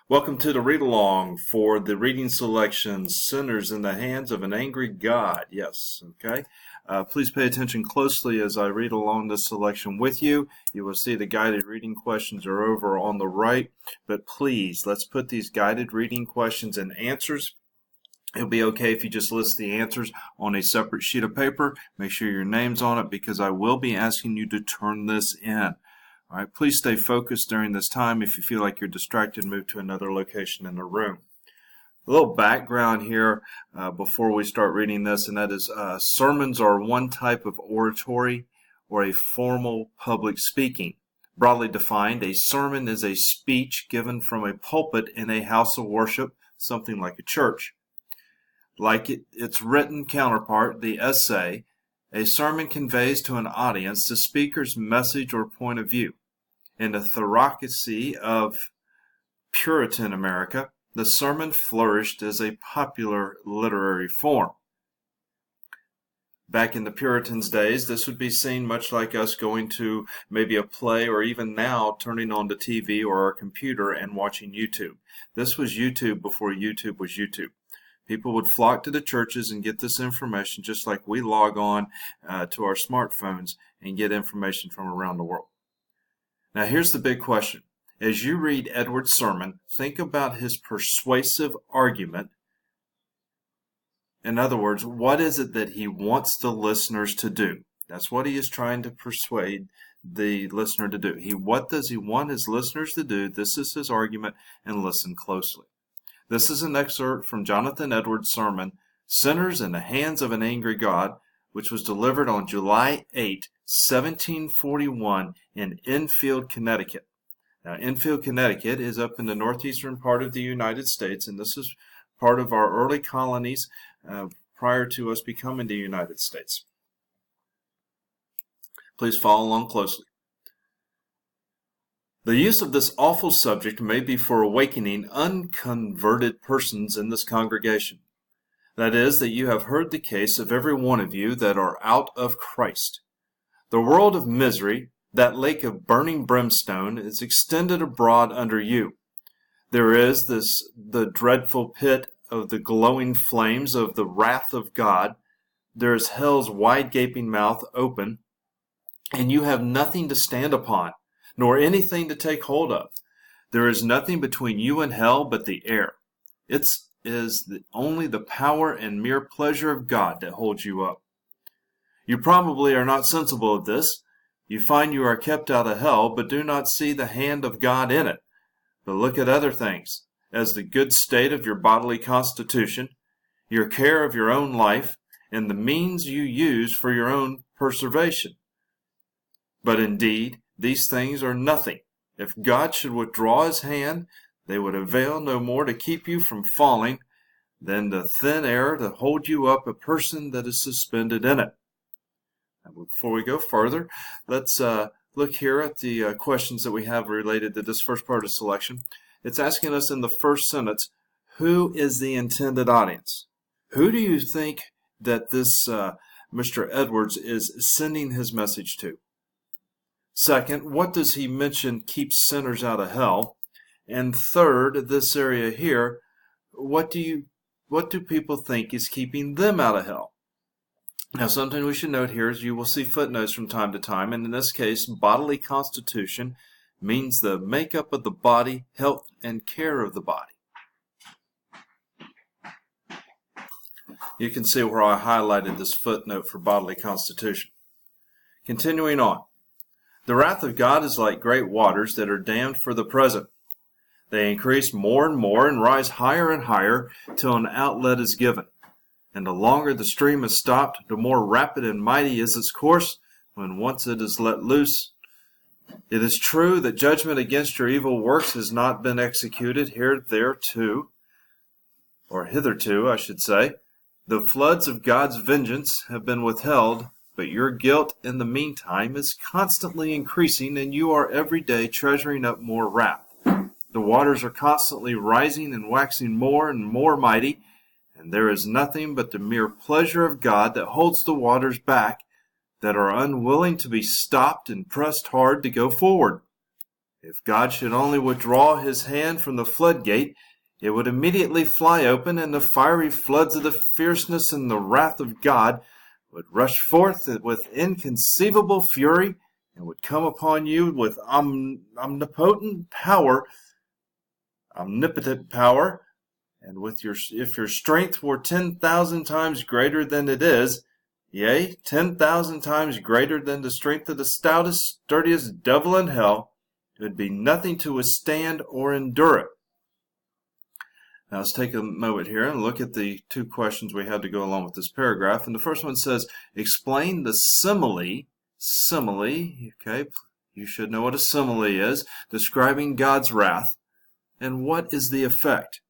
Welcome to the read-along for the reading selection, Sinners in the Hands of an Angry God. Yes, okay. Please pay attention closely as I read along this selection with you. You will see the guided reading questions are over on the right, but please, let's put these guided reading questions and answers. It'll be okay if you just list the answers on a separate sheet of paper. Make sure your name's on it because I will be asking you to turn this in. All right, please stay focused during this time. If you feel like you're distracted, move to another location in the room. A little background here before we start reading this, and that is sermons are one type of oratory or a formal public speaking. Broadly defined, a sermon is a speech given from a pulpit in a house of worship, something like a church. Like its written counterpart, the essay, a sermon conveys to an audience the speaker's message or point of view. In the theocracy of Puritan America, the sermon flourished as a popular literary form. Back in the Puritans' days, this would be seen much like us going to maybe a play or even now turning on the TV or our computer and watching YouTube. This was YouTube before YouTube was YouTube. People would flock to the churches and get this information just like we log on to our smartphones and get information from around the world. Now here's the big question. As you read Edwards' sermon, think about his persuasive argument. In other words, what is it that he wants the listeners to do? That's what he is trying to persuade the listener to do. What does he want his listeners to do? This is his argument, and listen closely. This is an excerpt from Jonathan Edwards' sermon, Sinners in the Hands of an Angry God, which was delivered on July 8, 1741 in Enfield, Connecticut. Now, Enfield, Connecticut is up in the northeastern part of the United States, and this is part of our early colonies prior to us becoming the United States. Please follow along closely. The use of this awful subject may be for awakening unconverted persons in this congregation. That is, that you have heard the case of every one of you that are out of Christ. The world of misery, that lake of burning brimstone, is extended abroad under you. There is the dreadful pit of the glowing flames of the wrath of God. There is hell's wide gaping mouth open, and you have nothing to stand upon, nor anything to take hold of. There is nothing between you and hell but the air. It is only the power and mere pleasure of God that holds you up. You probably are not sensible of this. You find you are kept out of hell, but do not see the hand of God in it. But look at other things, as the good state of your bodily constitution, your care of your own life, and the means you use for your own preservation. But indeed, these things are nothing. If God should withdraw his hand, they would avail no more to keep you from falling than the thin air to hold you up a person that is suspended in it. Now, before we go further, let's look here at the questions that we have related to this first part of selection. It's asking us in the first sentence, who is the intended audience? Who do you think that this Mr. Edwards is sending his message to? Second, what does he mention keeps sinners out of hell? And third, this area here, what do people think is keeping them out of hell? Now, something we should note here is you will see footnotes from time to time, and in this case, bodily constitution means the makeup of the body, health, and care of the body. You can see where I highlighted this footnote for bodily constitution. Continuing on. The wrath of God is like great waters that are dammed for the present. They increase more and more and rise higher and higher till an outlet is given. And the longer the stream is stopped, the more rapid and mighty is its course when once it is let loose. It is true that judgment against your evil works has not been executed hitherto. I should say. The floods of God's vengeance have been withheld, but your guilt in the meantime is constantly increasing, and you are every day treasuring up more wrath. The waters are constantly rising and waxing more and more mighty, and there is nothing but the mere pleasure of God that holds the waters back, that are unwilling to be stopped and pressed hard to go forward. If God should only withdraw his hand from the floodgate, it would immediately fly open, and the fiery floods of the fierceness and the wrath of God would rush forth with inconceivable fury, and would come upon you with omnipotent power, omnipotent power, and if your strength were 10,000 times greater than it is, yea, 10,000 times greater than the strength of the stoutest, sturdiest devil in hell, it would be nothing to withstand or endure it. Now let's take a moment here and look at the two questions we had to go along with this paragraph. And the first one says, explain the simile. Simile, okay, you should know what a simile is, describing God's wrath. And what is the effect?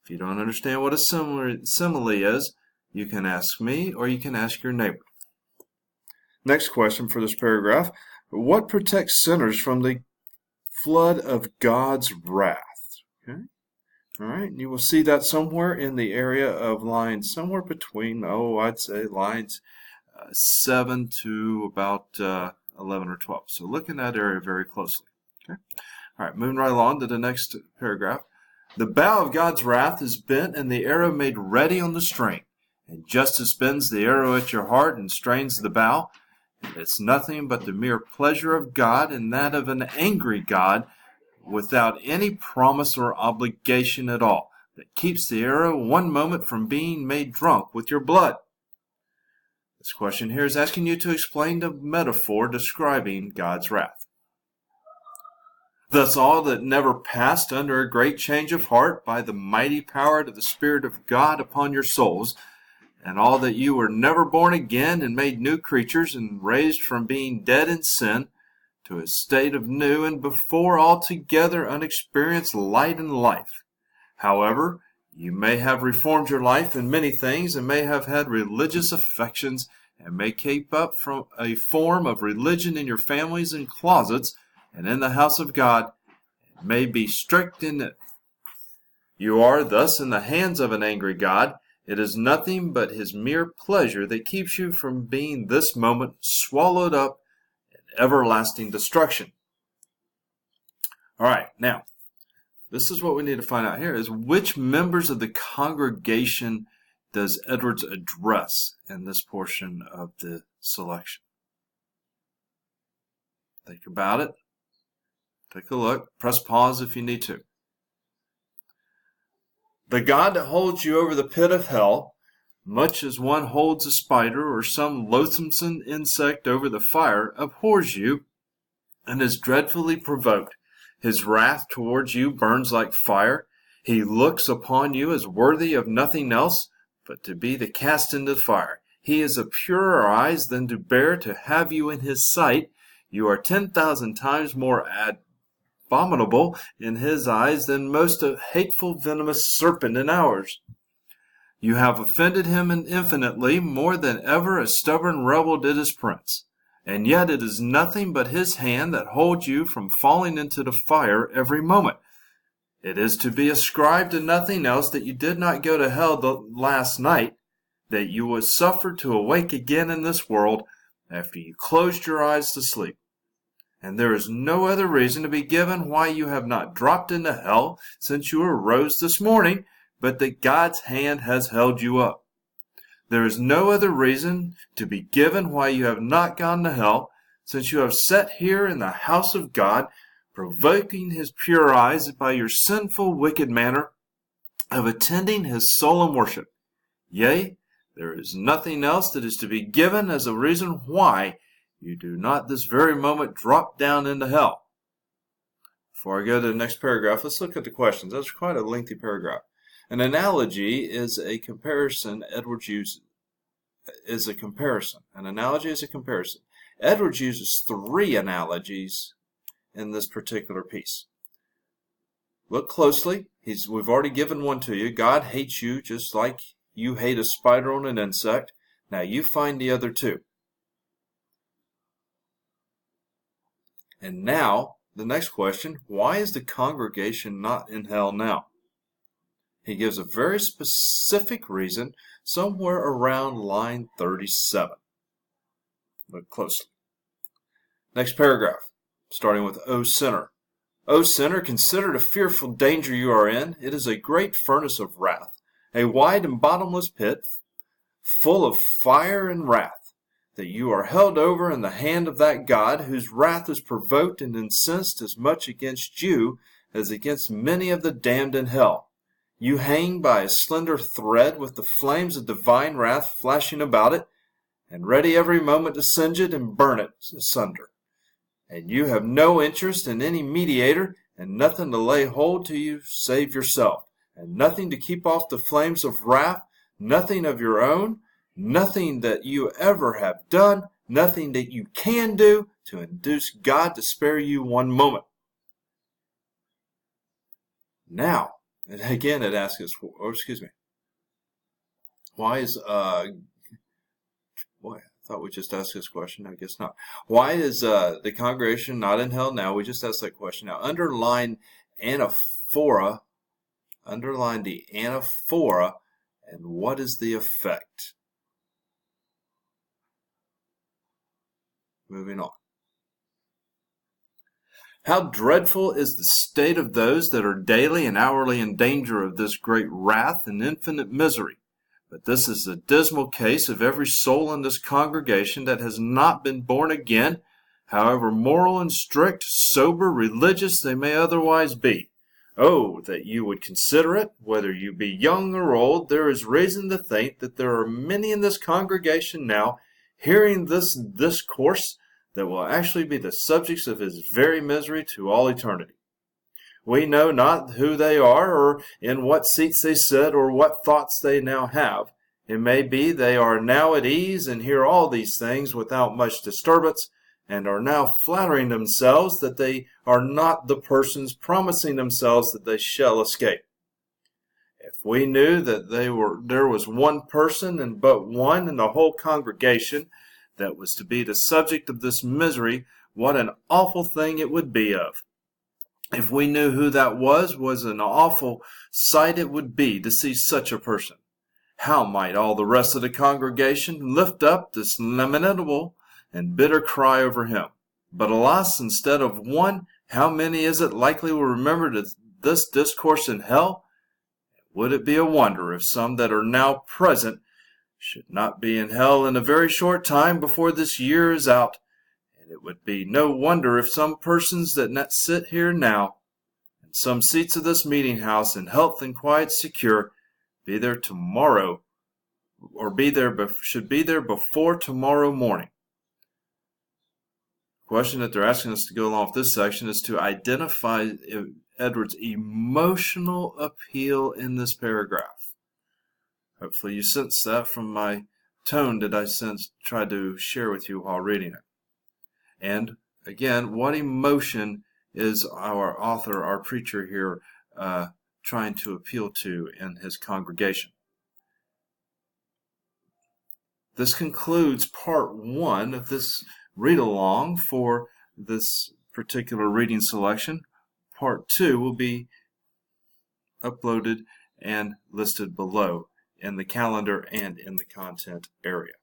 If you don't understand what a simile is, you can ask me or you can ask your neighbor. Next question for this paragraph. What protects sinners from the flood of God's wrath? Okay. All right, and you will see that somewhere in the area of lines, somewhere between, I'd say lines 7 to about 11 or 12. So look in that area very closely. Okay. All right, moving right along to the next paragraph. The bow of God's wrath is bent and the arrow made ready on the string. And justice bends the arrow at your heart and strains the bow. And it's nothing but the mere pleasure of God and that of an angry God, without any promise or obligation at all, that keeps the arrow one moment from being made drunk with your blood. This question here is asking you to explain the metaphor describing God's wrath. Thus all that never passed under a great change of heart by the mighty power of the Spirit of God upon your souls, and all that you were never born again and made new creatures and raised from being dead in sin, to a state of new and before altogether unexperienced light and life. However, you may have reformed your life in many things and may have had religious affections and may keep up from a form of religion in your families and closets and in the house of God, and may be strict in it. You are thus in the hands of an angry God. It is nothing but his mere pleasure that keeps you from being this moment swallowed up everlasting destruction. All right, now, this is what we need to find out here, is which members of the congregation does Edwards address in this portion of the selection? Think about it. Take a look. Press pause if you need to. The God that holds you over the pit of hell, much as one holds a spider or some loathsome insect over the fire, abhors you and is dreadfully provoked. His wrath towards you burns like fire. He looks upon you as worthy of nothing else but to be the cast into the fire. He is of purer eyes than to bear to have you in his sight. You are 10,000 times more abominable in his eyes than most a hateful venomous serpent in ours. You have offended him infinitely more than ever a stubborn rebel did his prince. And yet it is nothing but his hand that holds you from falling into the fire every moment. It is to be ascribed to nothing else that you did not go to hell the last night, that you was suffered to awake again in this world after you closed your eyes to sleep. And there is no other reason to be given why you have not dropped into hell since you arose this morning, but that God's hand has held you up. There is no other reason to be given why you have not gone to hell, since you have sat here in the house of God, provoking his pure eyes by your sinful, wicked manner of attending his solemn worship. Yea, there is nothing else that is to be given as a reason why you do not this very moment drop down into hell. Before I go to the next paragraph, let's look at the questions. That's quite a lengthy paragraph. An analogy is a comparison Edwards uses. An analogy is a comparison. Edwards uses 3 analogies in this particular piece. Look closely. We've already given one to you. God hates you just like you hate a spider on an insect. Now you find the other 2. And now, the next question, why is the congregation not in hell now? He gives a very specific reason somewhere around line 37. Look closely. Next paragraph, starting with O sinner. O sinner, consider the fearful danger you are in. It is a great furnace of wrath, a wide and bottomless pit, full of fire and wrath, that you are held over in the hand of that God, whose wrath is provoked and incensed as much against you as against many of the damned in hell. You hang by a slender thread with the flames of divine wrath flashing about it, and ready every moment to singe it and burn it asunder. And you have no interest in any mediator, and nothing to lay hold to you save yourself, and nothing to keep off the flames of wrath, nothing of your own, nothing that you ever have done, nothing that you can do to induce God to spare you one moment. Now, and again it asks us, why is, boy, I thought we just asked this question, I guess not. Why is the congregation not in hell now? We just asked that question. Now, underline the anaphora, and what is the effect? Moving on. How dreadful is the state of those that are daily and hourly in danger of this great wrath and infinite misery. But this is the dismal case of every soul in this congregation that has not been born again, however moral and strict, sober, religious they may otherwise be. Oh, that you would consider it, whether you be young or old. There is reason to think that there are many in this congregation now hearing this discourse that will actually be the subjects of his very misery to all eternity. We know not who they are, or in what seats they sit, or what thoughts they now have. It may be they are now at ease and hear all these things without much disturbance, and are now flattering themselves that they are not the persons promising themselves that they shall escape. If we knew that there was one person and but one in the whole congregation that was to be the subject of this misery, what an awful thing it would be of. If we knew who that was an awful sight it would be to see such a person. How might all the rest of the congregation lift up this lamentable and bitter cry over him? But alas, instead of one, how many is it likely will remember this discourse in hell? Would it be a wonder if some that are now present should not be in hell in a very short time before this year is out? And it would be no wonder if some persons that sit here now, in some seats of this meeting house, in health and quiet secure, be there tomorrow, or should be there before tomorrow morning. The question that they're asking us to go along with this section is to identify Edward's emotional appeal in this paragraph. Hopefully you sense that from my tone that I tried to share with you while reading it. And again, what emotion is our author, our preacher here, trying to appeal to in his congregation? This concludes part 1 of this read-along for this particular reading selection. Part 2 will be uploaded and listed below in the calendar and in the content area.